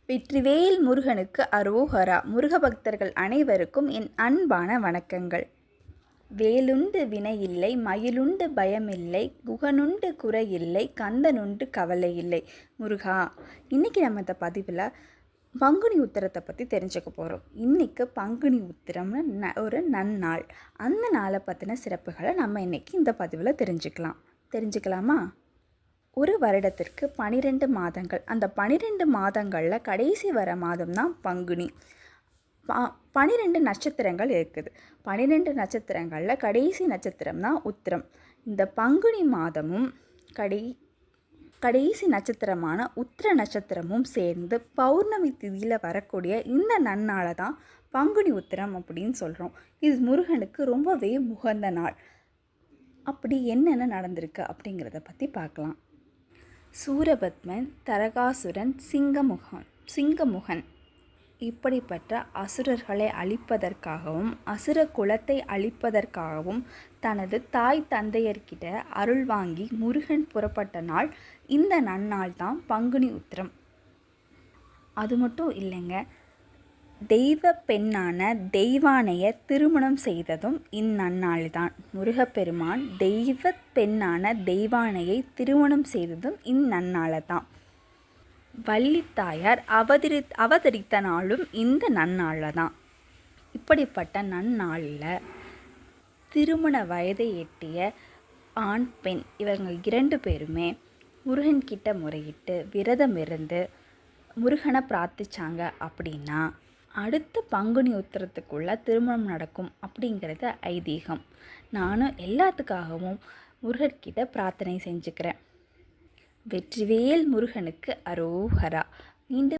வெற்றிவேல் முருகனுக்கு அரோகரா. முருக பக்தர்கள் அனைவருக்கும் என் அன்பான வணக்கங்கள். வேலுண்டு வினையில்லை, மயிலுண்டு பயமில்லை, குகனுண்டு குறையில்லை, கந்தனுண்டு கவலை இல்லை. முருகா, இன்றைக்கி நம்ம இந்த பதிவில் பங்குனி உத்திரத்தை பற்றி தெரிஞ்சுக்க போகிறோம். இன்றைக்கி பங்குனி உத்திரம்னு ஒரு நன்னாள். அந்த நாளை பற்றின சிறப்புகளை நம்ம இன்றைக்கி இந்த பதிவில் தெரிஞ்சுக்கலாமா? ஒரு வருடத்திற்கு 12 மாதங்கள். அந்த 12 மாதங்களில் கடைசி வர மாதம் தான் பங்குனி. 12 நட்சத்திரங்கள் இருக்குது. 12 நட்சத்திரங்களில் கடைசி நட்சத்திரம் தான் உத்திரம். இந்த பங்குனி மாதமும் கடைசி நட்சத்திரமான உத்திர நட்சத்திரமும் சேர்ந்து பௌர்ணமி திதியில் வரக்கூடிய இந்த நன்னாளை தான் பங்குனி உத்திரம் அப்படின்னு சொல்கிறோம். இது முருகனுக்கு ரொம்பவே உகந்த நாள். அப்படி என்னென்ன நடந்திருக்கு அப்படிங்கிறத பற்றி பார்க்கலாம். சூரபத்மன், தரகாசுரன், சிங்கமுகன் இப்படிப்பட்ட அசுரர்களை அழிப்பதற்காகவும் அசுர குலத்தை அழிப்பதற்காகவும் தனது தாய் தந்தையர்கிட்ட அருள் வாங்கி முருகன் புறப்பட்ட நாள் இந்த நன்னாள் தான் பங்குனி உத்திரம். அது மட்டும் இல்லைங்க, தெய்வ பெண்ணான தெய்வானைய திருமணம் செய்ததும் இந்நன்னாள்தான். முருகப்பெருமான் தெய்வ பெண்ணான தெய்வானையை திருமணம் செய்ததும் இந்நன்னாள் தான். வள்ளித்தாயார் அவதரித்த நாளும் இந்த நன்னாள் தான். இப்படிப்பட்ட நன்னாளில் திருமண வயதை எட்டிய ஆண் பெண் இவங்க 2 பேருமே முருகன்கிட்ட முறையிட்டு விரதம் இருந்து முருகனை பிரார்த்திச்சாங்க அப்படின்னா அடுத்த பங்குனி உத்திரத்துக்குள்ளே திருமணம் நடக்கும் அப்படிங்கிறது ஐதீகம். நானும் எல்லாத்துக்காகவும் முருகன்கிட்ட பிரார்த்தனை செஞ்சுக்கிறேன். வெற்றிவேல் முருகனுக்கு அரோகரா. மீண்டும்